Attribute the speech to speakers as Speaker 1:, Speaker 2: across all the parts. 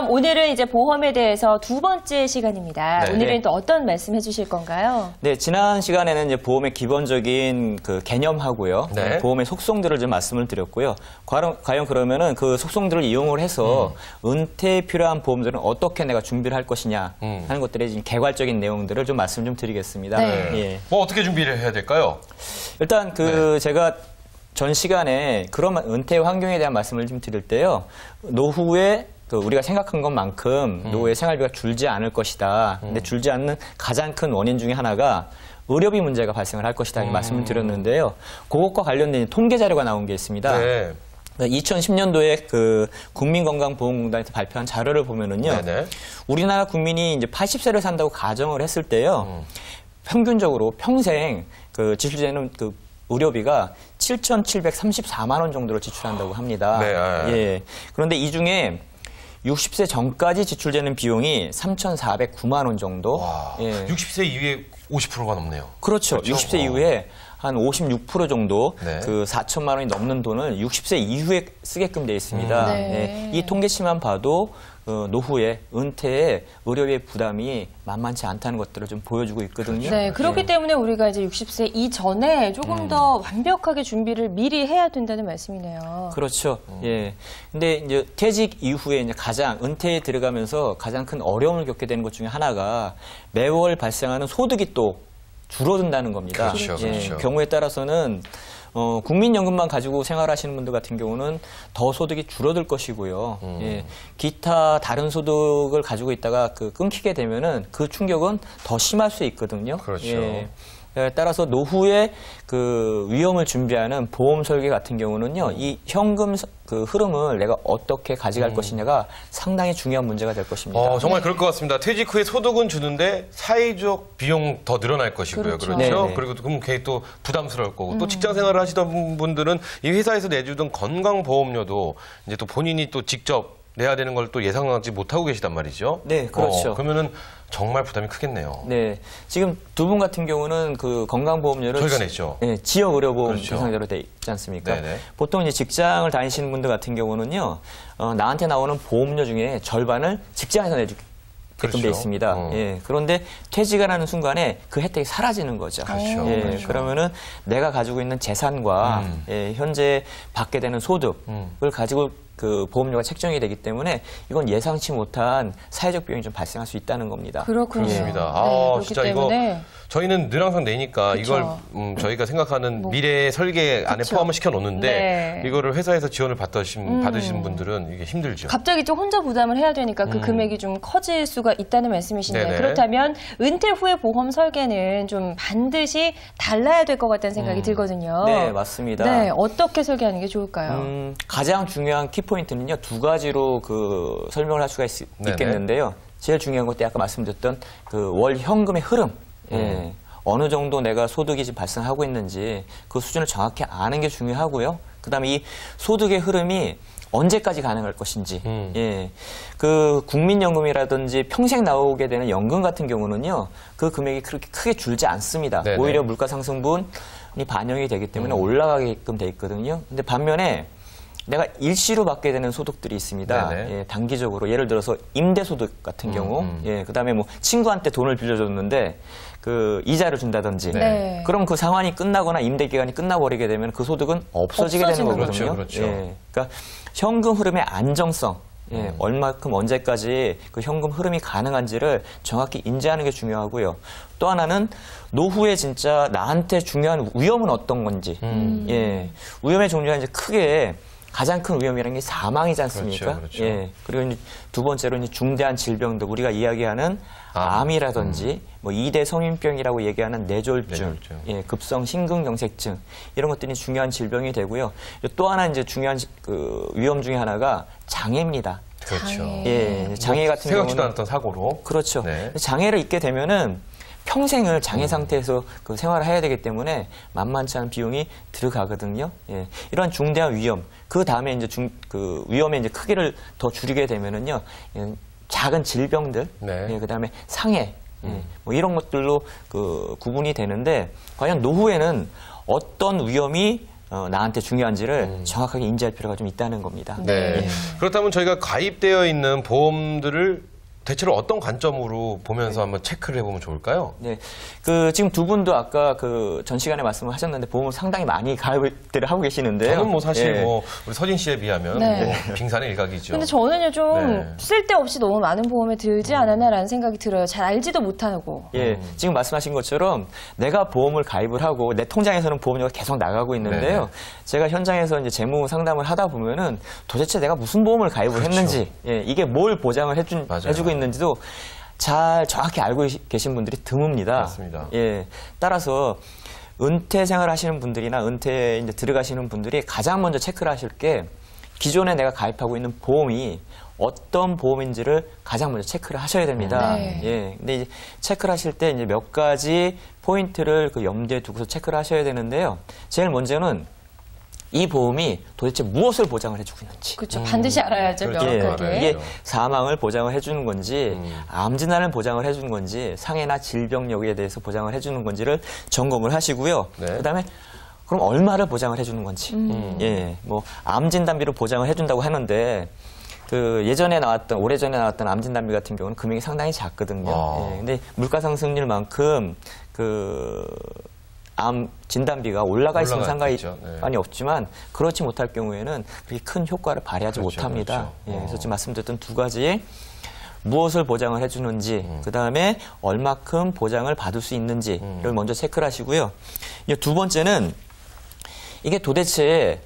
Speaker 1: 오늘은 이제 보험에 대해서 두 번째 시간입니다.
Speaker 2: 네.
Speaker 1: 오늘은 또 어떤 말씀 해주실 건가요?
Speaker 3: 네, 지난 시간에는 이제 보험의 기본적인 그 개념하고요.
Speaker 2: 네.
Speaker 3: 보험의 속성들을 좀 말씀을 드렸고요. 과연 그러면은 그 속성들을 이용을 해서 은퇴에 필요한 보험들은 어떻게 내가 준비를 할 것이냐 하는 것들의 지금 개괄적인 내용들을 좀 말씀 좀 드리겠습니다.
Speaker 1: 네.
Speaker 3: 예.
Speaker 2: 뭐 어떻게 준비를 해야 될까요?
Speaker 3: 일단 제가 전 시간에 그런 은퇴 환경에 대한 말씀을 좀 드릴 때요. 노후에 우리가 생각한 것만큼 노후의 생활비가 줄지 않을 것이다. 근데 줄지 않는 가장 큰 원인 중에 하나가 의료비 문제가 발생을 할 것이다. 이렇게 말씀을 드렸는데요. 그것과 관련된 통계 자료가 나온 게 있습니다.
Speaker 2: 네.
Speaker 3: 2010년도에 그 국민건강보험공단에서 발표한 자료를 보면은요.
Speaker 2: 네네.
Speaker 3: 우리나라 국민이 이제 80세를 산다고 가정을 했을 때요. 평균적으로 평생 그 지출되는 그 의료비가 7,734만 원 정도를 지출한다고 합니다.
Speaker 2: 네.
Speaker 3: 예. 그런데 이 중에 60세 전까지 지출되는 비용이 3,409만 원 정도.
Speaker 2: 와,
Speaker 3: 예.
Speaker 2: 60세 이후에 50%가 넘네요.
Speaker 3: 그렇죠. 60세 이후에 한 56% 정도
Speaker 2: 네.
Speaker 3: 그 4천만 원이 넘는 돈을 60세 이후에 쓰게끔 돼 있습니다.
Speaker 1: 네.
Speaker 3: 예. 이 통계치만 봐도 노후에 은퇴에 의료비 부담이 만만치 않다는 것들을 좀 보여주고 있거든요.
Speaker 1: 네, 그렇기 때문에 우리가 이제 60세 이전에 조금 더 완벽하게 준비를 미리 해야 된다는 말씀이네요.
Speaker 3: 그렇죠. 예. 근데 이제 퇴직 이후에 이제 가장 은퇴에 들어가면서 가장 큰 어려움을 겪게 되는 것 중에 하나가 매월 발생하는 소득이 또 줄어든다는 겁니다.
Speaker 2: 그렇죠, 그렇죠.
Speaker 3: 경우에 따라서는 국민연금만 가지고 생활하시는 분들 같은 경우는 더 소득이 줄어들 것이고요. 예, 기타 다른 소득을 가지고 있다가 끊기게 되면은 그 충격은 더 심할 수 있거든요.
Speaker 2: 그렇죠.
Speaker 3: 예. 따라서 노후에 그 위험을 준비하는 보험 설계 같은 경우는요, 이 현금 그 흐름을 내가 어떻게 가져갈 것이냐가 상당히 중요한 문제가 될 것입니다.
Speaker 2: 정말 그럴 것 같습니다. 퇴직 후에 소득은 주는데 사회적 비용 더 늘어날 것이고요.
Speaker 1: 그렇죠.
Speaker 2: 그렇죠?
Speaker 3: 네네.
Speaker 2: 그리고 그럼 걔 또 부담스러울 거고 또 직장 생활을 하시던 분들은 이 회사에서 내주던 건강보험료도 이제 또 본인이 또 직접 내야 되는 걸 또 예상하지 못하고 계시단 말이죠.
Speaker 3: 네, 그렇죠.
Speaker 2: 그러면은 정말 부담이 크겠네요.
Speaker 3: 네, 지금 두 분 같은 경우는 그 건강보험료를
Speaker 2: 저희가 냈죠.
Speaker 3: 네, 지역의료보험
Speaker 2: 그렇죠.
Speaker 3: 대상자로 돼 있지 않습니까?
Speaker 2: 네네.
Speaker 3: 보통 이제 직장을 다니시는 분들 같은 경우는요, 나한테 나오는 보험료 중에 절반을 직장에서 내주게끔
Speaker 2: 그렇죠.
Speaker 3: 돼 있습니다. 예, 그런데 퇴직을 하는 순간에 그 혜택이 사라지는 거죠.
Speaker 2: 그렇죠.
Speaker 3: 예,
Speaker 2: 그렇죠.
Speaker 3: 그러면은 내가 가지고 있는 재산과 현재 받게 되는 소득을 가지고 그 보험료가 책정이 되기 때문에 이건 예상치 못한 사회적 비용이 좀 발생할 수 있다는 겁니다.
Speaker 1: 그렇군요.
Speaker 2: 그렇습니다.
Speaker 1: 네, 그렇기
Speaker 2: 진짜
Speaker 1: 때문에.
Speaker 2: 이거 저희는 늘 항상 내니까
Speaker 1: 그쵸.
Speaker 2: 이걸 저희가 생각하는 미래 설계 안에
Speaker 1: 그쵸.
Speaker 2: 포함을 시켜 놓는데
Speaker 1: 네.
Speaker 2: 이거를 회사에서 지원을 받으시는 분들은 이게 힘들죠.
Speaker 1: 갑자기 좀 혼자 부담을 해야 되니까 그 금액이 좀 커질 수가 있다는 말씀이신데
Speaker 2: 네네.
Speaker 1: 그렇다면 은퇴 후의 보험 설계는 좀 반드시 달라야 될 것 같다는 생각이 들거든요.
Speaker 3: 네, 맞습니다.
Speaker 1: 네, 어떻게 설계하는 게 좋을까요?
Speaker 3: 가장 중요한 키포인트는요, 두 가지로 설명을 할 수가 있겠는데요. 제일 중요한 것도 아까 말씀드렸던 그 월 현금의 흐름. 예, 어느 정도 내가 소득이 지금 발생하고 있는지 그 수준을 정확히 아는 게 중요하고요. 그다음에 이 소득의 흐름이 언제까지 가능할 것인지. 예, 그 국민연금이라든지 평생 나오게 되는 연금 같은 경우는요, 그 금액이 그렇게 크게 줄지 않습니다.
Speaker 2: 네네.
Speaker 3: 오히려 물가상승분이 반영이 되기 때문에 올라가게끔 돼 있거든요. 근데 반면에 내가 일시로 받게 되는 소득들이 있습니다. 예, 단기적으로 예를 들어서 임대소득 같은 경우, 예, 그다음에 뭐 친구한테 돈을 빌려줬는데 그 이자를 준다든지,
Speaker 1: 네.
Speaker 3: 그럼 그 상환이 끝나거나 임대 기간이 끝나버리게 되면 그 소득은 없어지게 되는
Speaker 1: 없어지는
Speaker 3: 거거든요.
Speaker 2: 거죠. 그렇죠.
Speaker 3: 예, 그러니까 현금 흐름의 안정성. 예, 얼마큼 언제까지 그 현금 흐름이 가능한지를 정확히 인지하는 게 중요하고요. 또 하나는 노후에 진짜 나한테 중요한 위험은 어떤 건지. 예, 위험의 종류가 이제 크게 가장 큰 위험이라는 게 사망이지 않습니까?
Speaker 2: 그렇죠, 그렇죠.
Speaker 3: 예, 그리고 이제 두 번째로 이제 중대한 질병들, 우리가 이야기하는 암이라든지 뭐 2대 성인병이라고 얘기하는 뇌졸중, 예, 급성 심근경색증 이런 것들이 중요한 질병이 되고요. 또 하나 이제 중요한 그 위험 중에 하나가 장애입니다.
Speaker 2: 그렇죠.
Speaker 3: 예, 장애 같은
Speaker 2: 생각지도
Speaker 3: 경우는
Speaker 2: 않았던 사고로.
Speaker 3: 그렇죠.
Speaker 2: 네.
Speaker 3: 장애를 입게 되면은 평생을 장애 상태에서 그 생활을 해야 되기 때문에 만만치 않은 비용이 들어가거든요. 예. 이런 중대한 위험, 그 다음에 이제 그 위험의 이제 크기를 더 줄이게 되면은요, 예, 작은 질병들,
Speaker 2: 네.
Speaker 3: 예, 그 다음에 상해, 예, 뭐 이런 것들로 그 구분이 되는데, 과연 노후에는 어떤 위험이 나한테 중요한지를 정확하게 인지할 필요가 좀 있다는 겁니다.
Speaker 2: 네. 그렇다면 저희가 가입되어 있는 보험들을 대체로 어떤 관점으로 보면서 한번 체크를 해보면 좋을까요?
Speaker 3: 네, 지금 두 분도 아까 전 시간에 말씀을 하셨는데 보험을 상당히 많이 가입들을 하고 계시는데요.
Speaker 2: 저는 뭐 사실
Speaker 3: 예.
Speaker 2: 우리 서진 씨에 비하면
Speaker 1: 네.
Speaker 2: 뭐 빙산의 일각이죠.
Speaker 1: 근데 저는요 좀
Speaker 2: 네.
Speaker 1: 쓸데없이 너무 많은 보험에 들지 않았나라는 생각이 들어요. 잘 알지도 못하고.
Speaker 3: 예, 지금 말씀하신 것처럼 내가 보험을 가입을 하고 내 통장에서는 보험료가 계속 나가고 있는데요.
Speaker 2: 네네.
Speaker 3: 제가 현장에서 이제 재무 상담을 하다 보면은 도대체 내가 무슨 보험을 가입을
Speaker 2: 그렇죠.
Speaker 3: 했는지, 예, 이게 뭘 보장을 해주고 있는지도 잘 정확히 알고 계신 분들이 드뭅니다.
Speaker 2: 맞습니다.
Speaker 3: 예, 따라서 은퇴 생활 하시는 분들이나 은퇴에 이제 들어가시는 분들이 가장 먼저 체크를 하실 게 기존에 내가 가입하고 있는 보험이 어떤 보험인지를 가장 먼저 체크를 하셔야 됩니다.
Speaker 1: 네.
Speaker 3: 예. 근데 이제 체크를 하실 때 이제 몇 가지 포인트를 염두에 두고서 체크를 하셔야 되는데요. 제일 먼저는 이 보험이 도대체 무엇을 보장을 해주고 있는지.
Speaker 1: 그렇죠. 반드시 알아야죠.
Speaker 2: 그렇죠.
Speaker 1: 명확하게.
Speaker 2: 알아야죠.
Speaker 3: 이게 사망을 보장을 해주는 건지, 암 진단을 보장을 해주는 건지, 상해나 질병 여부에 대해서 보장을 해주는 건지를 점검을 하시고요.
Speaker 2: 네.
Speaker 3: 그다음에 그럼 얼마를 보장을 해주는 건지. 예, 뭐 암 진단비로 보장을 해준다고 하는데. 오래전에 나왔던 암 진단비 같은 경우는 금액이 상당히 작거든요. 예, 근데 물가 상승률만큼 암 진단비가 올라가 있으면 상관이
Speaker 2: 네.
Speaker 3: 없지만 그렇지 못할 경우에는 그렇게 큰 효과를 발휘하지
Speaker 2: 그렇죠,
Speaker 3: 못합니다.
Speaker 2: 그렇죠.
Speaker 3: 예, 그래서 지금 말씀드렸던 두 가지 무엇을 보장을 해주는지, 그 다음에 얼마큼 보장을 받을 수 있는지를 먼저 체크를 하시고요. 두 번째는 이게 도대체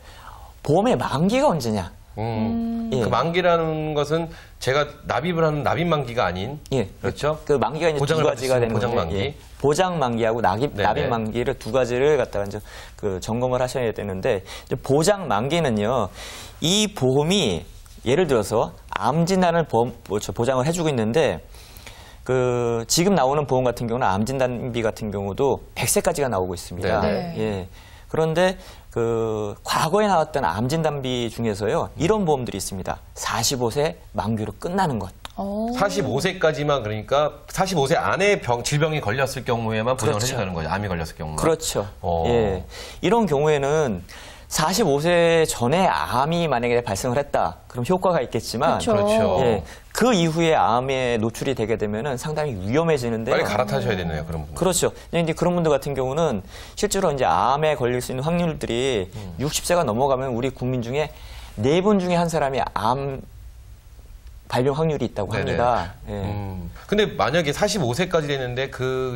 Speaker 3: 보험의 만기가 언제냐?
Speaker 2: 그 만기라는 것은 제가 납입을 하는 납입 만기가 아닌
Speaker 3: 예,
Speaker 2: 그렇죠?
Speaker 3: 그 만기가 이제 두 가지가 되는
Speaker 2: 보장
Speaker 3: 건데,
Speaker 2: 만기.
Speaker 3: 예, 보장 만기하고 납입 만기를 두 가지를 갖다가 이제 점검을 하셔야 되는데, 이제 보장 만기는요, 이 보험이 예를 들어서 암 진단을 보장을 해주고 있는데, 지금 나오는 보험 같은 경우는 암 진단비 같은 경우도 100세까지가 나오고 있습니다.
Speaker 1: 네.
Speaker 3: 예. 그런데 과거에 나왔던 암 진단비 중에서요, 이런 보험들이 있습니다. 45세 만기로 끝나는 것.
Speaker 2: 45세까지만, 그러니까 45세 안에 질병이 걸렸을 경우에만 보장을
Speaker 3: 그렇죠.
Speaker 2: 해준다는 거죠. 암이 걸렸을 경우만.
Speaker 3: 그렇죠. 예. 이런 경우에는 45세 전에 암이 만약에 발생을 했다. 그럼 효과가 있겠지만,
Speaker 1: 그렇죠.
Speaker 3: 예, 그 이후에 암에 노출이 되게 되면은 상당히 위험해지는데요.
Speaker 2: 빨리 갈아타셔야 되네요, 그런 분들.
Speaker 3: 그렇죠. 이제 그런 분들 같은 경우는 실제로 이제 암에 걸릴 수 있는 확률들이 60세가 넘어가면 우리 국민 중에 4분 중에 한 사람이 암 발병 확률이 있다고 합니다. 예.
Speaker 2: 근데 만약에 45세까지 됐는데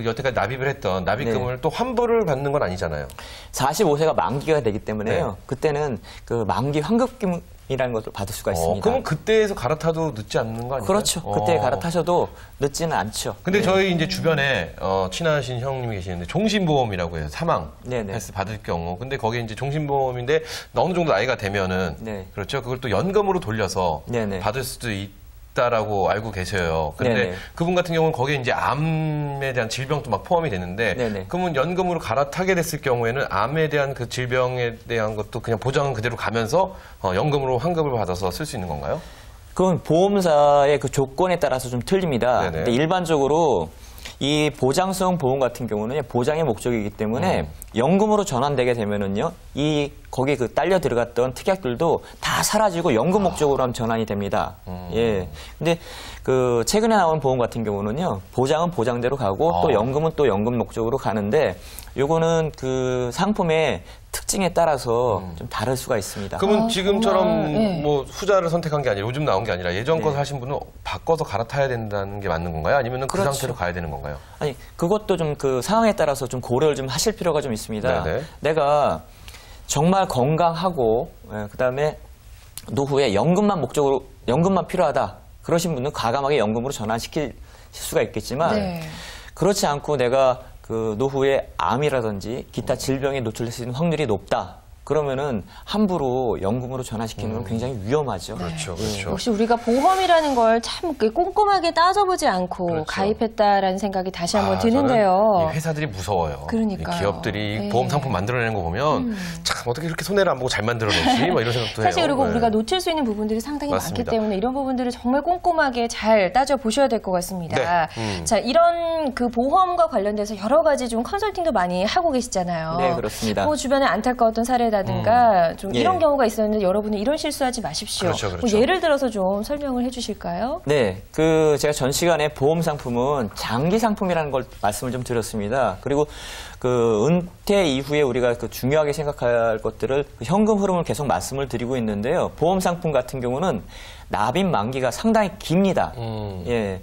Speaker 2: 여태까지 납입을 했던 납입금을 또 환불을 받는 건 아니잖아요.
Speaker 3: 45세가 만기가 되기 때문에요.
Speaker 2: 네.
Speaker 3: 그때는 만기 환급금이라는 것을 받을 수가 있습니다.
Speaker 2: 그러면 그때에서 갈아타도 늦지 않는 거 아니에요?
Speaker 3: 그렇죠. 그때 갈아타셔도 늦지는 않죠.
Speaker 2: 근데 저희 이제 주변에 친하신 형님이 계시는데 종신보험이라고 해요. 사망 헬스 받을 경우. 근데 거기에 이제 종신보험인데 어느 정도 나이가 되면은 그렇죠. 그걸 또 연금으로 돌려서 받을 수도 있다라고 알고 계셔요. 근데 그분 같은 경우는 거기에 이제 암에 대한 질병도 막 포함이 되는데 그러면 연금으로 갈아타게 됐을 경우에는 암에 대한 그 질병에 대한 것도 그냥 보장은 그대로 가면서 연금으로 환급을 받아서 쓸 수 있는 건가요?
Speaker 3: 그건 보험사의 그 조건에 따라서 좀 틀립니다. 근데 일반적으로 이 보장성 보험 같은 경우는 보장의 목적이기 때문에 연금으로 전환되게 되면은요, 거기 딸려 들어갔던 특약들도 다 사라지고 연금 목적으로 전환이 됩니다. 예. 근데 최근에 나온 보험 같은 경우는요, 보장은 보장대로 가고 또 연금은 또 연금 목적으로 가는데, 요거는 상품의 특징에 따라서 좀 다를 수가 있습니다.
Speaker 2: 그러면 지금처럼 뭐 후자를 선택한 게 아니라 요즘 나온 게 아니라 예전 것을 하신 분은 바꿔서 갈아타야 된다는 게 맞는 건가요? 아니면 그 상태로 가야 되는 건가요?
Speaker 3: 아니, 그것도 좀 상황에 따라서 좀 고려를 좀 하실 필요가 좀 있습니다. 내가 정말 건강하고 그다음에 노후에 연금만 필요하다. 그러신 분은 과감하게 연금으로 전환시킬 수가 있겠지만 그렇지 않고 내가 노후에 암이라든지 기타 질병에 노출될 수 있는 확률이 높다. 그러면은 함부로 연금으로 전환시키는 건 굉장히 위험하죠.
Speaker 2: 그렇죠, 그렇죠.
Speaker 1: 역시 우리가 보험이라는 걸 참 꼼꼼하게 따져보지 않고 가입했다라는 생각이 다시 한번 드는데요.
Speaker 2: 회사들이 무서워요.
Speaker 1: 그러니까요.
Speaker 2: 기업들이 보험 상품 만들어내는 거 보면 참 어떻게 이렇게 손해를 안 보고 잘 만들어내지? 뭐 이런 생각도 해요.
Speaker 1: 사실 그리고 우리가 놓칠 수 있는 부분들이 상당히 많기 때문에 이런 부분들을 정말 꼼꼼하게 잘 따져보셔야 될 것 같습니다. 자, 이런 보험과 관련돼서 여러 가지 좀 컨설팅도 많이 하고 계시잖아요.
Speaker 3: 네, 그렇습니다.
Speaker 1: 주변에 안타까웠던 사례 때라든가 좀 이런 경우가 있었는데 여러분은 이런 실수하지 마십시오.
Speaker 2: 그렇죠, 그렇죠.
Speaker 1: 뭐 예를 들어서 좀 설명을 해주실까요?
Speaker 3: 네, 제가 전 시간에 보험 상품은 장기 상품이라는 걸 말씀을 좀 드렸습니다. 그리고 그 은퇴 이후에 우리가 그 중요하게 생각할 것들을 그 현금 흐름을 계속 말씀을 드리고 있는데요. 보험 상품 같은 경우는 납입 만기가 상당히 깁니다. 예.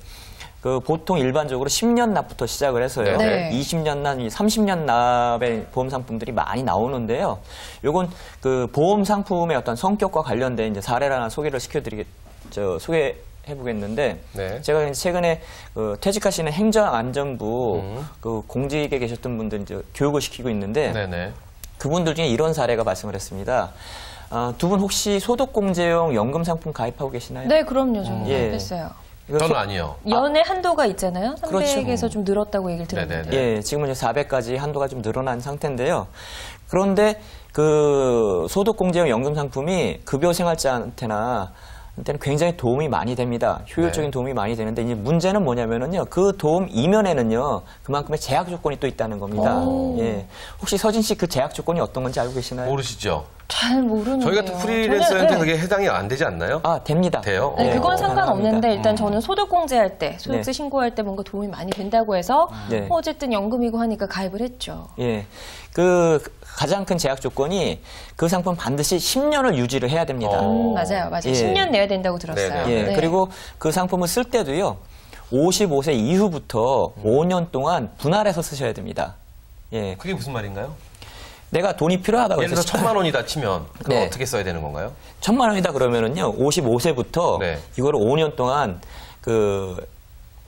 Speaker 3: 그 보통 일반적으로 10년 납부터 시작을 해서요.
Speaker 2: 네.
Speaker 3: 20년 납, 30년 납의 보험 상품들이 많이 나오는데요. 요건 그 보험 상품의 어떤 성격과 관련된 이제 사례를 하나 소개를 소개해보겠는데, 네. 제가 이제 최근에 그 퇴직하시는 행정안전부 그 공직에 계셨던 분들 이제 교육을 시키고 있는데, 네네. 그분들 중에 이런 사례가 발생을 했습니다. 두 분 혹시 소득공제용 연금 상품 가입하고 계시나요?
Speaker 1: 네, 그럼요. 저는 가입했어요.
Speaker 2: 저는 아니요.
Speaker 1: 연애 한도가 있잖아요. 300에서
Speaker 3: 그렇죠.
Speaker 1: 좀 늘었다고 얘기를 들었는데.
Speaker 3: 예, 지금은 이제 400까지 한도가 좀 늘어난 상태인데요. 그런데 그 소득공제용 연금 상품이 급여 생활자한테는 굉장히 도움이 많이 됩니다. 효율적인 도움이 많이 되는데 이제 문제는 뭐냐면은요. 그 도움 이면에는요. 그만큼의 제약 조건이 또 있다는 겁니다. 예. 혹시 서진 씨 그 제약 조건이 어떤 건지 알고 계시나요?
Speaker 2: 모르시죠?
Speaker 1: 잘 모르는데요.
Speaker 2: 저희 같은 프리랜서한테 그게 해당이 안 되지 않나요?
Speaker 3: 됩니다.
Speaker 2: 돼요?
Speaker 1: 네, 그건 상관없는데 일단 저는 소득공제할 때, 소득세 신고할 때 뭔가 도움이 많이 된다고 해서 어쨌든 연금이고 하니까 가입을 했죠.
Speaker 3: 예. 그 가장 큰 제약 조건이 그 상품 반드시 10년을 유지를 해야 됩니다.
Speaker 1: 맞아요. 예. 10년 내야 된다고 들었어요.
Speaker 3: 예. 네. 그리고 그 상품을 쓸 때도요. 55세 이후부터 5년 동안 분할해서 쓰셔야 됩니다. 예.
Speaker 2: 그게 무슨 말인가요?
Speaker 3: 내가 돈이 필요하다고
Speaker 2: 예를 들어 1,000만 원이다 치면 그럼 어떻게 써야 되는 건가요?
Speaker 3: 1,000만 원이다 그러면은요. 55세부터 이거를 5년 동안 그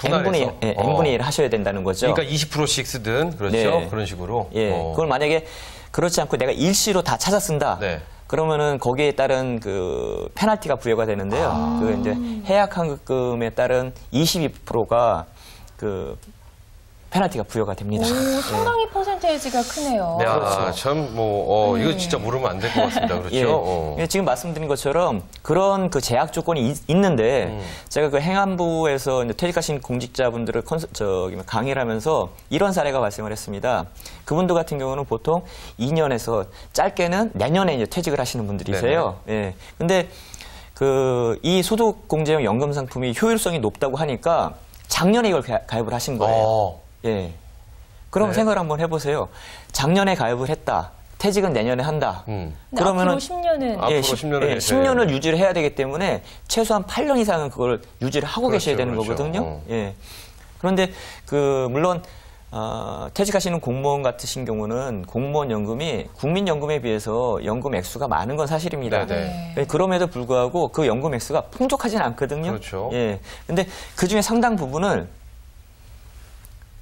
Speaker 3: N분의 1 하셔야 된다는 거죠.
Speaker 2: 그러니까 20%씩 쓰든 그렇죠. 그런 식으로.
Speaker 3: 예. 그걸 만약에 그렇지 않고 내가 일시로 다 찾아 쓴다. 그러면은 거기에 따른 그 페널티가 부여가 되는데요. 그 이제 해약 환급금에 따른 22%가 그 페널티가 부여가 됩니다.
Speaker 1: 상당히 퍼센테이지가 크네요.
Speaker 2: 야, 그렇죠. 참, 이거 진짜 모르면 안 될 것 같습니다. 그렇죠?
Speaker 3: 예. 지금 말씀드린 것처럼 그런 그 제약 조건이 있는데 제가 그 행안부에서 이제 퇴직하신 공직자분들을 강의를 하면서 이런 사례가 발생을 했습니다. 그분들 같은 경우는 보통 2년에서 짧게는 내년에 이제 퇴직을 하시는 분들이세요. 예. 근데 이 소득공제용 연금 상품이 효율성이 높다고 하니까 작년에 이걸 가입을 하신 거예요. 예. 그럼 생각을 한번 해보세요. 작년에 가입을 했다. 퇴직은 내년에 한다. 그러면은
Speaker 1: 앞으로 10년은
Speaker 2: 앞으로 10년을
Speaker 3: 10년을 유지를 해야 되기 때문에 최소한 8년 이상은 그걸 유지를 하고 계셔야 되는 거거든요. 예. 그런데 물론 퇴직하시는 공무원 같으신 경우는 공무원 연금이 국민연금에 비해서 연금 액수가 많은 건 사실입니다. 그럼에도 불구하고 그 연금 액수가 풍족하진 않거든요.
Speaker 2: 그렇죠.
Speaker 3: 예. 근데 그 중에 상당 부분을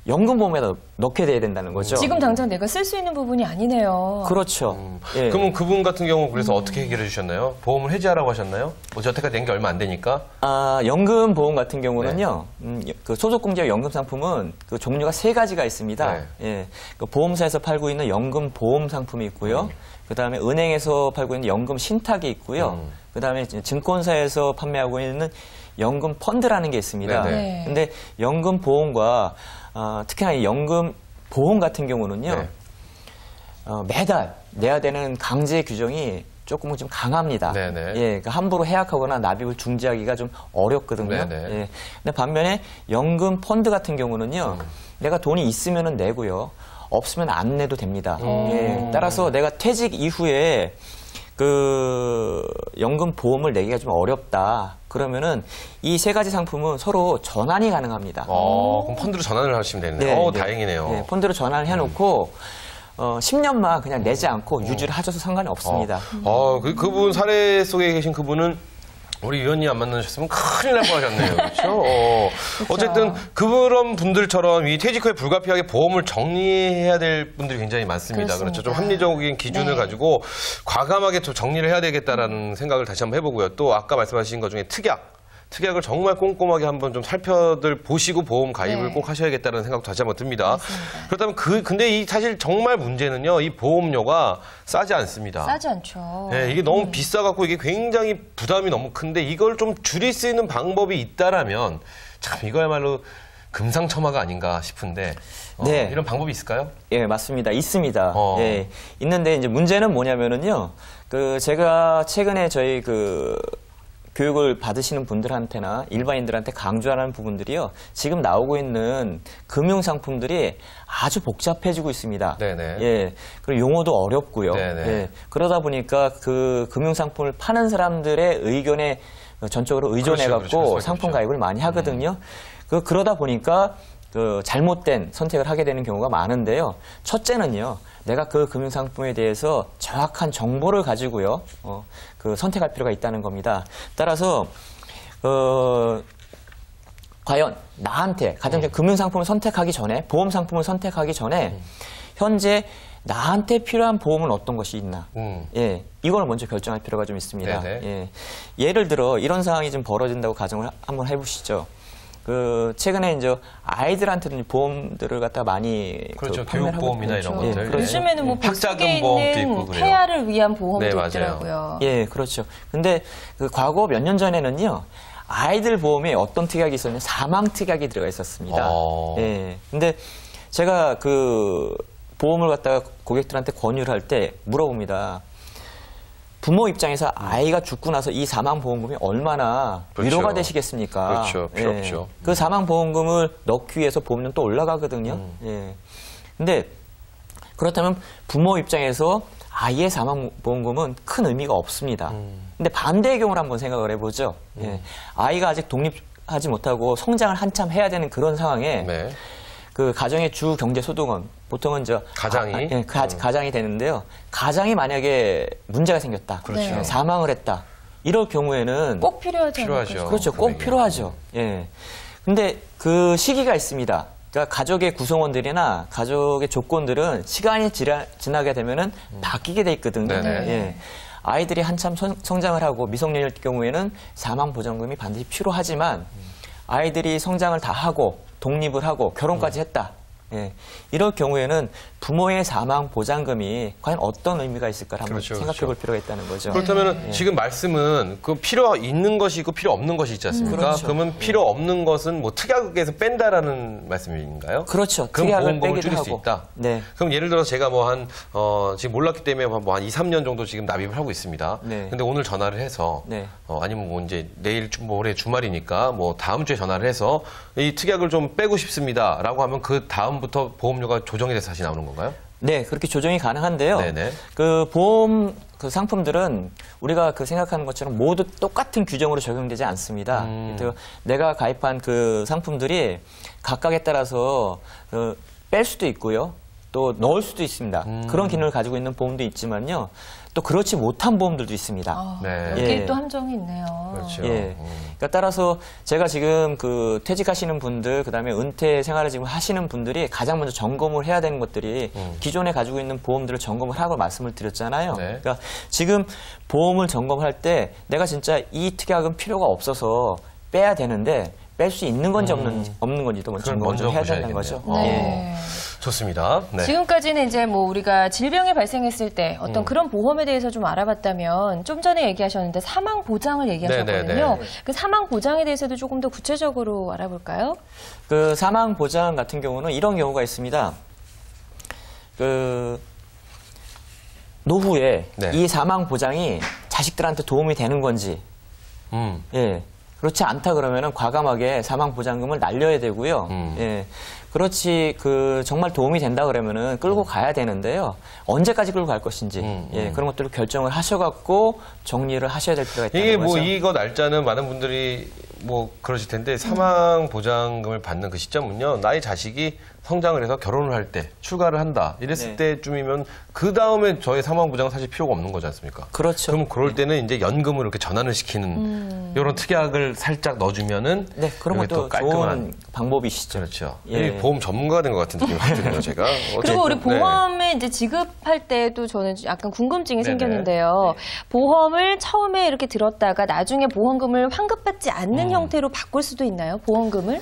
Speaker 3: 연금보험에다 넣게 돼야 된다는 거죠.
Speaker 1: 지금 당장 내가 쓸 수 있는 부분이 아니네요.
Speaker 3: 그렇죠.
Speaker 2: 예. 그러면 그분 같은 경우 그래서 어떻게 해결해 주셨나요? 보험을 해지하라고 하셨나요? 여태까지 낸 게 얼마 안 되니까. 연금보험 같은 경우는요. 그 소득공제용 연금 상품은 그 종류가 3가지가 있습니다. 예. 그 보험사에서 팔고 있는 연금 보험 상품이 있고요. 그다음에 은행에서 팔고 있는 연금 신탁이 있고요. 그다음에 증권사에서 판매하고 있는 연금 펀드라는 게 있습니다. 근데 연금 보험과 특히나 이 연금 보험 같은 경우는요. 매달 내야 되는 강제 규정이 조금은 좀 강합니다. 예, 그러니까 함부로 해약하거나 납입을 중지하기가 좀 어렵거든요. 예. 근데 반면에 연금 펀드 같은 경우는요. 내가 돈이 있으면은 내고요. 없으면 안 내도 됩니다. 예. 따라서 내가 퇴직 이후에 그 연금 보험을 내기가 좀 어렵다. 그러면은 이 3가지 상품은 서로 전환이 가능합니다. 그럼 펀드로 전환을 하시면 되네요. 다행이네요.
Speaker 3: 네, 펀드로 전환을 해놓고 10년만 그냥 내지 않고 유지를 하셔도 상관이 없습니다.
Speaker 2: 그분 사례 속에 계신 그분은 우리 위원님 안 만나셨으면 큰일 날 뻔하셨네요. 그렇죠? 어쨌든 그런 분들처럼 이 퇴직 후에 불가피하게 보험을 정리해야 될 분들이 굉장히 많습니다. 그렇죠? 좀 합리적인 기준을 가지고 과감하게 좀 정리를 해야 되겠다라는 생각을 다시 한번 해보고요. 또 아까 말씀하신 것 중에 특약을 정말 꼼꼼하게 한번 좀 살펴들 보시고 보험 가입을 꼭 하셔야겠다는 생각도 다시 한번 듭니다. 맞습니다. 그렇다면 근데 사실 정말 문제는요, 이 보험료가 싸지 않습니다.
Speaker 1: 싸지 않죠.
Speaker 2: 네, 이게 너무 비싸갖고 이게 굉장히 부담이 너무 큰데 이걸 좀 줄일 수 있는 방법이 있다라면 참 이거야말로 금상첨화가 아닌가 싶은데
Speaker 3: 네.
Speaker 2: 이런 방법이 있을까요?
Speaker 3: 예, 맞습니다. 있습니다. 예, 있는데 이제 문제는 뭐냐면은요. 제가 최근에 저희 교육을 받으시는 분들한테나 일반인들한테 강조하는 부분들이요. 지금 나오고 있는 금융상품들이 아주 복잡해지고 있습니다. 네네. 예. 그리고 용어도 어렵고요. 예. 그러다 보니까 그 금융상품을 파는 사람들의 의견에 전적으로 의존해갖고 그렇죠. 상품 가입을 많이 하거든요. 그러다 보니까 잘못된 선택을 하게 되는 경우가 많은데요. 첫째는요. 내가 그 금융상품에 대해서 정확한 정보를 가지고요. 선택할 필요가 있다는 겁니다. 따라서 과연 나한테 가장 금융상품을 선택하기 전에 보험상품을 선택하기 전에 현재 나한테 필요한 보험은 어떤 것이 있나. 예, 이걸 먼저 결정할 필요가 좀 있습니다. 예, 예를 들어 이런 상황이 좀 벌어진다고 가정을 한번 해보시죠. 최근에 이제 아이들한테는 보험들을 갖다 많이
Speaker 2: 그렇죠. 교육보험이나 이런 것들.
Speaker 1: 그렇죠. 요즘에는 뭐
Speaker 2: 학자금 보험도 있고 그래요.
Speaker 1: 태아를 위한 보험도 있더라고요.
Speaker 3: 예, 그렇죠. 근데 과거 몇 년 전에는요. 아이들 보험에 어떤 특약이 있었냐면 사망 특약이 들어가 있었습니다. 예. 근데 제가 보험을 갖다가 고객들한테 권유를 할 때 물어봅니다. 부모 입장에서 아이가 죽고 나서 이 사망보험금이 얼마나
Speaker 2: 그렇죠.
Speaker 3: 위로가 되시겠습니까?
Speaker 2: 그렇죠. 필요
Speaker 3: 예.
Speaker 2: 없죠.
Speaker 3: 그 사망보험금을 넣기 위해서 보험료는 또 올라가거든요. 예. 근데 그렇다면 부모 입장에서 아이의 사망보험금은 큰 의미가 없습니다. 근데 반대의 경우를 한번 생각을 해보죠. 예. 아이가 아직 독립하지 못하고 성장을 한참 해야 되는 그런 상황에
Speaker 2: 네.
Speaker 3: 가정의 주 경제 소득은 보통은
Speaker 2: 가장이
Speaker 3: 가장이 되는데요. 가장이 만약에 문제가 생겼다.
Speaker 2: 그렇죠.
Speaker 3: 사망을 했다. 이럴 경우에는
Speaker 1: 꼭 필요하죠.
Speaker 2: 필요하죠.
Speaker 3: 그렇죠. 꼭 필요하죠. 예. 근데 그 시기가 있습니다. 그러니까 가족의 구성원들이나 가족의 조건들은 시간이 지나게 되면은 바뀌게 돼 있거든요. 예. 아이들이 한참 성장을 하고 미성년일 경우에는 사망보장금이 반드시 필요하지만 아이들이 성장을 다 하고 독립을 하고 결혼까지 했다. 예. 이럴 경우에는 부모의 사망 보장금이 과연 어떤 의미가 있을까를 한번 생각해 볼 필요가 있다는 거죠.
Speaker 2: 그렇다면 지금 말씀은 필요 있는 것이 있고 필요 없는 것이 있지 않습니까?
Speaker 3: 그렇죠.
Speaker 2: 그러면 필요 없는 것은 특약에서 뺀다라는 말씀인가요?
Speaker 3: 그렇죠.
Speaker 2: 그럼
Speaker 3: 특약을
Speaker 2: 보험금을
Speaker 3: 빼기도
Speaker 2: 줄일
Speaker 3: 하고.
Speaker 2: 수 있다?
Speaker 3: 네.
Speaker 2: 그럼 예를 들어서 제가 지금 몰랐기 때문에 한 2, 3년 정도 지금 납입을 하고 있습니다.
Speaker 3: 네.
Speaker 2: 근데 오늘 전화를 해서 아니면 이제 내일 모레 주말이니까 다음 주에 전화를 해서 이 특약을 좀 빼고 싶습니다라고 하면 그 다음부터 보험료가 조정이 돼서 다시 나오는 건가요?
Speaker 3: 네, 그렇게 조정이 가능한데요.
Speaker 2: 네네.
Speaker 3: 보험 상품들은 우리가 생각하는 것처럼 모두 똑같은 규정으로 적용되지 않습니다. 내가 가입한 상품들이 각각에 따라서 뺄 수도 있고요. 또 넣을 수도 있습니다. 그런 기능을 가지고 있는 보험도 있지만요. 또 그렇지 못한 보험들도 있습니다.
Speaker 1: 여기에 또 함정이 있네요.
Speaker 2: 그렇죠.
Speaker 3: 예. 그러니까 따라서 제가 지금 퇴직하시는 분들, 그다음에 은퇴 생활을 지금 하시는 분들이 가장 먼저 점검을 해야 되는 것들이 기존에 가지고 있는 보험들을 점검을 하고 말씀을 드렸잖아요. 그러니까 지금 보험을 점검할 때 내가 진짜 이 특약은 필요가 없어서 빼야 되는데 뺄 수 있는 건지 없는 건지도 먼저 점검을 해야 된다는 거죠.
Speaker 1: 네.
Speaker 2: 좋습니다. 네.
Speaker 1: 지금까지는 이제 우리가 질병이 발생했을 때 어떤 그런 보험에 대해서 좀 알아봤다면 좀 전에 얘기하셨는데 사망 보장을 얘기하셨거든요. 그 사망 보장에 대해서도 조금 더 구체적으로 알아볼까요?
Speaker 3: 사망 보장 같은 경우는 이런 경우가 있습니다. 노후에 이 사망 보장이 자식들한테 도움이 되는 건지, 예. 그렇지 않다 그러면은 과감하게 사망 보장금을 날려야 되고요. 예. 그렇지 정말 도움이 된다 그러면은 끌고 가야 되는데요. 언제까지 끌고 갈 것인지 그런 것들을 결정을 하셔갖고 정리를 하셔야 될 필요가 있다는 거죠.
Speaker 2: 이거 날짜는 많은 분들이 그러실 텐데 사망 보장금을 받는 그 시점은요. 나의 자식이 성장을 해서 결혼을 할 때, 출가를 한다. 이랬을 때쯤이면 그 다음에 저의 사망 보장은 사실 필요가 없는 거지 않습니까?
Speaker 3: 그렇죠.
Speaker 2: 그럼 그럴 때는 이제 연금으로 이렇게 전환을 시키는 이런 특약을 살짝 넣어주면은
Speaker 3: 그런 것도 좋은 방법이시죠.
Speaker 2: 그렇죠. 보험 전문가가 된 것 같은 느낌이 드네요, 제가.
Speaker 1: 그리고 우리 보험에 이제 지급할 때도 저는 약간 궁금증이 생겼는데요. 보험을 처음에 이렇게 들었다가 나중에 보험금을 환급받지 않는 형태로 바꿀 수도 있나요? 보험금을?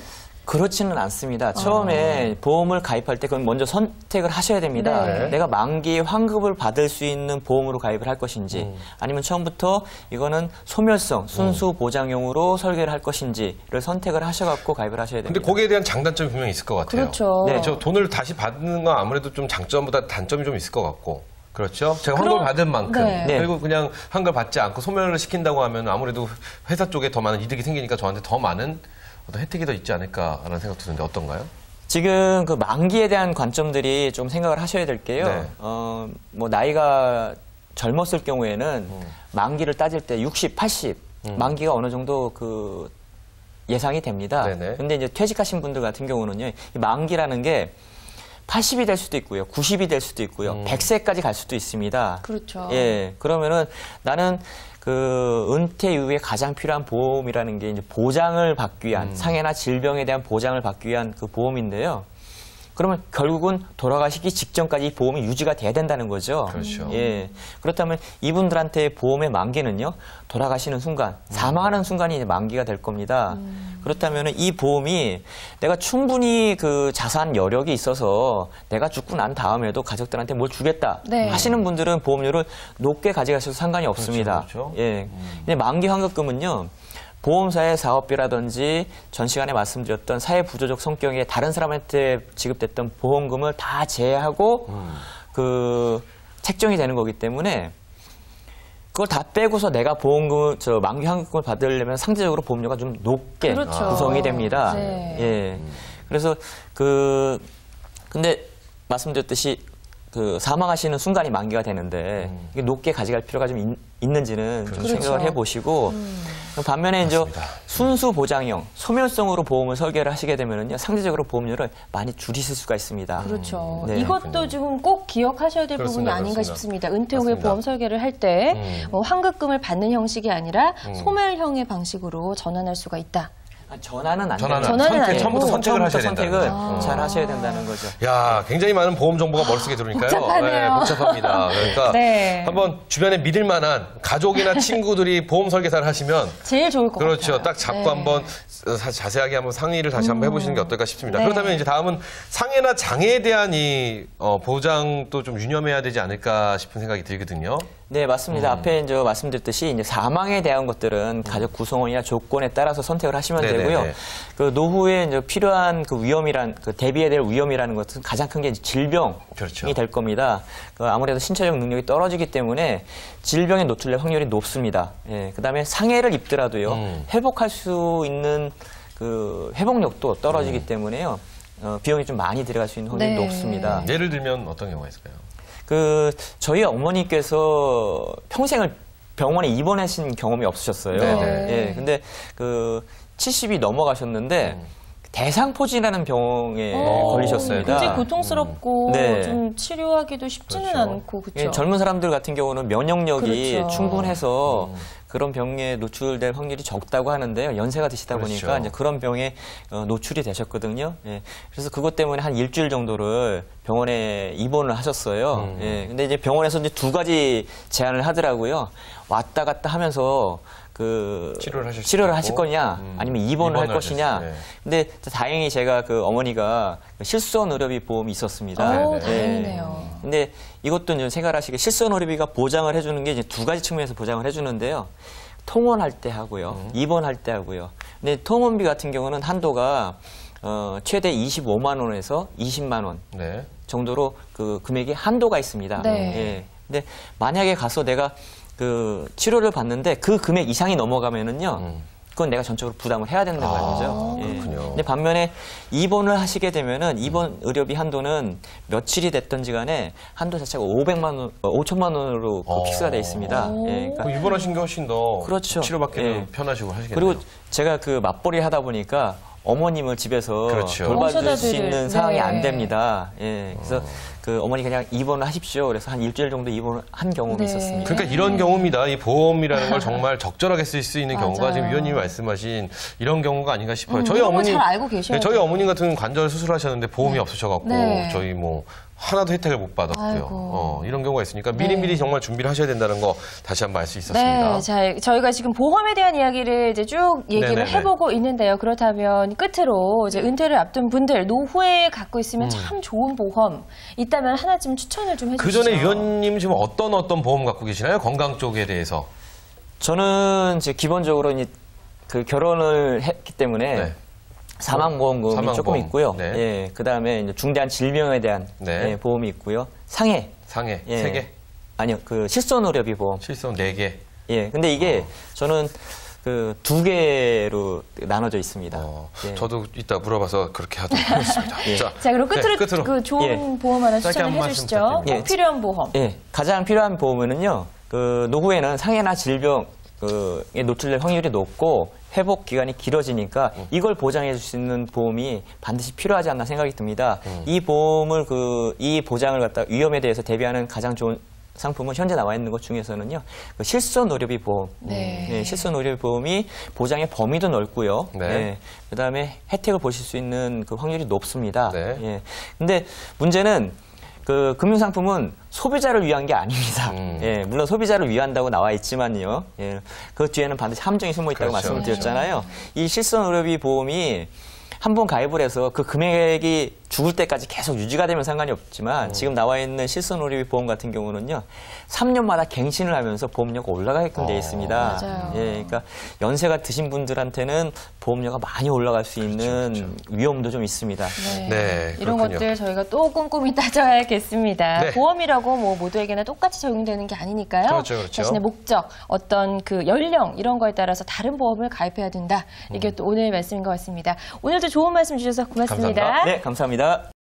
Speaker 3: 그렇지는 않습니다. 처음에 보험을 가입할 때 그건 먼저 선택을 하셔야 됩니다.
Speaker 2: 네.
Speaker 3: 내가 만기에 환급을 받을 수 있는 보험으로 가입을 할 것인지 아니면 처음부터 이거는 소멸성, 순수 보장용으로 설계를 할 것인지를 선택을 하셔갖고 가입을 하셔야 됩니다.
Speaker 2: 근데 거기에 대한 장단점이 분명히 있을 것 같아요.
Speaker 1: 그렇죠.
Speaker 3: 네.
Speaker 2: 저 돈을 다시 받는 건 아무래도 좀 장점보다 단점이 좀 있을 것 같고. 그렇죠. 제가 환급을 받은 만큼.
Speaker 1: 네.
Speaker 2: 그리고 그냥 환급을 받지 않고 소멸을 시킨다고 하면 아무래도 회사 쪽에 더 많은 이득이 생기니까 저한테 더 많은 어떤 혜택이 더 있지 않을까라는 생각도 드는데 어떤가요?
Speaker 3: 지금 그 만기에 대한 관점들이 좀 생각을 하셔야 될 게요.
Speaker 2: 네.
Speaker 3: 뭐 나이가 젊었을 경우에는 만기를 따질 때 60, 80 만기가 어느 정도 그 예상이 됩니다.
Speaker 2: 네네.
Speaker 3: 근데 이제 퇴직하신 분들 같은 경우는요, 이 만기라는 게 80이 될 수도 있고요, 90이 될 수도 있고요, 100세까지 갈 수도 있습니다.
Speaker 1: 그렇죠.
Speaker 3: 예, 그러면은 나는 그 은퇴 이후에 가장 필요한 보험이라는 게 이제 보장을 받기 위한 상해나 질병에 대한 보장을 받기 위한 그 보험인데요. 그러면 결국은 돌아가시기 직전까지 이 보험이 유지가 돼야 된다는 거죠.
Speaker 2: 그렇죠.
Speaker 3: 예. 그렇다면 이분들한테 보험의 만기는요, 돌아가시는 순간, 사망하는 순간이 이제 만기가 될 겁니다. 그렇다면 이 보험이 내가 충분히 그 자산 여력이 있어서 내가 죽고 난 다음에도 가족들한테 뭘 주겠다
Speaker 1: 네.
Speaker 3: 하시는 분들은 보험료를 높게 가져가셔도 상관이 없습니다.
Speaker 2: 그렇죠.
Speaker 3: 예. 근데 만기 환급금은요, 보험사의 사업비라든지 전 시간에 말씀드렸던 사회부조적 성격의 다른 사람한테 지급됐던 보험금을 다 제외하고 그 책정이 되는 거기 때문에 그걸 다 빼고서 내가 보험금, 만기 환급금을 받으려면 상대적으로 보험료가 좀 높게
Speaker 1: 그렇죠.
Speaker 3: 구성이 됩니다.
Speaker 1: 네.
Speaker 3: 예. 그래서 근데 말씀드렸듯이 그 사망하시는 순간이 만기가 되는데 이게 높게 가져갈 필요가 좀 있는지는 좀
Speaker 1: 그렇죠.
Speaker 3: 생각을 해보시고 반면에 이제 순수 보장형, 소멸성으로 보험을 설계를 하시게 되면은요, 상대적으로 보험료를 많이 줄이실 수가 있습니다.
Speaker 1: 그렇죠.
Speaker 3: 네.
Speaker 1: 이것도 지금 꼭 기억하셔야 될 부분이
Speaker 2: 그렇습니다.
Speaker 1: 아닌가
Speaker 2: 그렇습니다.
Speaker 1: 싶습니다. 은퇴 후에
Speaker 2: 맞습니다.
Speaker 1: 보험 설계를 할 때 환급금을 받는 형식이 아니라 소멸형의 방식으로 전환할 수가 있다.
Speaker 3: 전환은 안
Speaker 2: 전환은
Speaker 3: 됩니다.
Speaker 1: 전환은 아니고
Speaker 2: 처음부터 선택을 하셔야
Speaker 3: 선택을
Speaker 2: 된다.
Speaker 3: 잘 하셔야 된다는 거죠.
Speaker 2: 야, 굉장히 많은 보험 정보가 머릿속에 들어오니까요.
Speaker 1: 복잡하네요.
Speaker 2: 복잡합니다. 그러니까
Speaker 1: 네.
Speaker 2: 한번 주변에 믿을 만한 가족이나 친구들이 보험 설계사를 하시면
Speaker 1: 제일 좋을 것 같아요.
Speaker 2: 그렇죠. 딱 잡고
Speaker 1: 네.
Speaker 2: 한번 자세하게 한번 상의를 다시 한번 해보시는 게 어떨까 싶습니다.
Speaker 1: 네.
Speaker 2: 그렇다면 이제 다음은 상해나 장애에 대한 이 보장도 좀 유념해야 되지 않을까 싶은 생각이 들거든요.
Speaker 3: 네, 맞습니다. 앞에 이제 말씀드렸듯이 이제 사망에 대한 것들은 가족 구성원이나 조건에 따라서 선택을 하시면
Speaker 2: 네네네.
Speaker 3: 되고요. 그 노후에 이제 필요한 그 그 대비해야 될 위험이라는 것은 가장 큰 게 질병이
Speaker 2: 그렇죠.
Speaker 3: 될 겁니다. 그 아무래도 신체적 능력이 떨어지기 때문에 질병에 노출될 확률이 높습니다. 예, 그다음에 상해를 입더라도요, 회복할 수 있는 그 회복력도 떨어지기 때문에요, 비용이 좀 많이 들어갈 수 있는 확률이
Speaker 1: 네.
Speaker 3: 높습니다.
Speaker 2: 예를 들면 어떤 경우가 있을까요?
Speaker 3: 저희 어머니께서 평생을 병원에 입원하신 경험이 없으셨어요.
Speaker 2: 네네.
Speaker 3: 예, 근데 70이 넘어가셨는데 대상포진이라는 병에 걸리셨습니다.
Speaker 1: 굉장히 고통스럽고
Speaker 3: 네.
Speaker 1: 좀 치료하기도 쉽지는
Speaker 2: 그렇죠.
Speaker 1: 않고 그렇죠.
Speaker 3: 예, 젊은 사람들 같은 경우는 면역력이
Speaker 1: 그렇죠.
Speaker 3: 충분해서 그런 병에 노출될 확률이 적다고 하는데요. 연세가 드시다
Speaker 2: 그렇죠.
Speaker 3: 보니까 이제 그런 병에 노출이 되셨거든요. 예, 그래서 그것 때문에 한 일주일 정도를 병원에 입원을 하셨어요. 예, 근데 이제 병원에서 이제 두 가지 제안을 하더라고요. 왔다 갔다 하면서 치료를 하실 거냐, 아니면 입원을 할 것이냐.
Speaker 2: 네.
Speaker 3: 근데 다행히 제가 그 어머니가 실손 의료비 보험이 있었습니다.
Speaker 1: 오,
Speaker 2: 네.
Speaker 1: 다행이네요.
Speaker 3: 근데 이것도 이제 생각하시기에 실손 의료비가 보장을 해주는 게 이제 두 가지 측면에서 보장을 해주는데요. 통원할 때 하고요, 입원할 때 하고요. 근데 통원비 같은 경우는 한도가 최대 25만 원에서 20만 원
Speaker 2: 네.
Speaker 3: 정도로 그 금액이 한도가 있습니다.
Speaker 1: 네.
Speaker 3: 예. 근데 만약에 가서 내가 그 치료를 받는데 그 금액 이상이 넘어가면은요, 그건 내가 전적으로 부담을 해야 된다는 말이죠. 예.
Speaker 2: 그렇군요.
Speaker 3: 근데 반면에 입원을 하시게 되면은 입원 의료비 한도는 며칠이 됐던지 간에 한도 자체가 5천만 원으로 그 픽스가 돼 있습니다. 예. 그러니까
Speaker 2: 입원하신 게 훨씬 더
Speaker 3: 그렇죠.
Speaker 2: 치료받기도
Speaker 3: 예.
Speaker 2: 편하시고 하시겠네요.
Speaker 3: 그리고 제가 그 맞벌이 하다 보니까 어머님을 집에서
Speaker 2: 그렇죠.
Speaker 3: 돌봐줄
Speaker 1: 모셔다
Speaker 3: 수 있는
Speaker 1: 드릴,
Speaker 3: 상황이
Speaker 1: 네.
Speaker 3: 안 됩니다. 예. 그래서 그 어머니 그냥 입원을 하십시오. 그래서 한 일주일 정도 입원을 한 경험이
Speaker 1: 네.
Speaker 3: 있었습니다.
Speaker 2: 그러니까 이런 경우입니다. 이 보험이라는 걸 정말 적절하게 쓸 수 있는 경우가
Speaker 1: 맞아요.
Speaker 2: 지금 위원님이 말씀하신 이런 경우가 아닌가 싶어요.
Speaker 1: 이런 걸 잘 알고 계셔야
Speaker 2: 저희
Speaker 1: 돼요.
Speaker 2: 어머님 같은 관절 수술하셨는데 보험이 없으셔갖고
Speaker 1: 네.
Speaker 2: 저희 뭐 하나도 혜택을 못 받았고요. 이런 경우가 있으니까 미리미리 정말 준비를 하셔야 된다는 거 다시 한번 알 수 있었습니다.
Speaker 1: 네, 자, 저희가 지금 보험에 대한 이야기를 이제 쭉 얘기를 해보고 있는데요. 그렇다면 끝으로 이제 은퇴를 앞둔 분들, 노후에 갖고 있으면 참 좋은 보험 있다면 하나쯤 추천을 좀 해주시죠.
Speaker 2: 그 전에 위원님 지금 어떤 보험 갖고 계시나요? 건강 쪽에 대해서.
Speaker 3: 저는 이제 기본적으로 이제 그 결혼을 했기 때문에 사망보험금이 조금 있고요. 예, 그 다음에 이제 중대한 질병에 대한 보험이 있고요. 상해.
Speaker 2: 세 개?
Speaker 3: 아니요, 그 실손의료비 보험.
Speaker 2: 실손 4개.
Speaker 3: 예, 근데 이게 저는 그 2개로 나눠져 있습니다.
Speaker 2: 저도 이따 물어봐서 그렇게 하도록 하겠습니다.
Speaker 1: 자, 그럼 끝으로 그 좋은 보험 하나 추천을 해주시죠. 꼭 필요한 보험.
Speaker 3: 예, 가장 필요한 보험은요. 그 노후에는 상해나 질병에 노출될 확률이 높고 회복 기간이 길어지니까 이걸 보장해 줄 수 있는 보험이 반드시 필요하지 않나 생각이 듭니다. 이 보장을 갖다 위험에 대해서 대비하는 가장 좋은 상품은 현재 나와 있는 것 중에서는요, 그 실손의료비 보험. 실손의료비 보험이 보장의 범위도 넓고요. 그다음에 혜택을 보실 수 있는 그 확률이 높습니다. 근데 문제는 그 금융상품은 소비자를 위한 게 아닙니다. 물론 소비자를 위한다고 나와 있지만요. 그 뒤에는 반드시 함정이 숨어 있다고 말씀을 드렸잖아요. 이 실손의료비 보험이 한 번 가입을 해서 그 금액이 죽을 때까지 계속 유지가 되면 상관이 없지만 지금 나와 있는 실손의료비 보험 같은 경우는요. 3년마다 갱신을 하면서 보험료가 올라가게끔 되어 있습니다. 그러니까 연세가 드신 분들한테는 보험료가 많이 올라갈 수 있는 위험도 좀 있습니다.
Speaker 1: 이런 것들 저희가 또 꼼꼼히 따져야겠습니다. 보험이라고 뭐 모두에게나 똑같이 적용되는 게 아니니까요. 자신의 목적, 어떤 그 연령 이런 거에 따라서 다른 보험을 가입해야 된다. 이게 또 오늘 말씀인 것 같습니다. 오늘도 좋은 말씀 주셔서 고맙습니다.
Speaker 3: 감사합니다. 네, 감사합니다.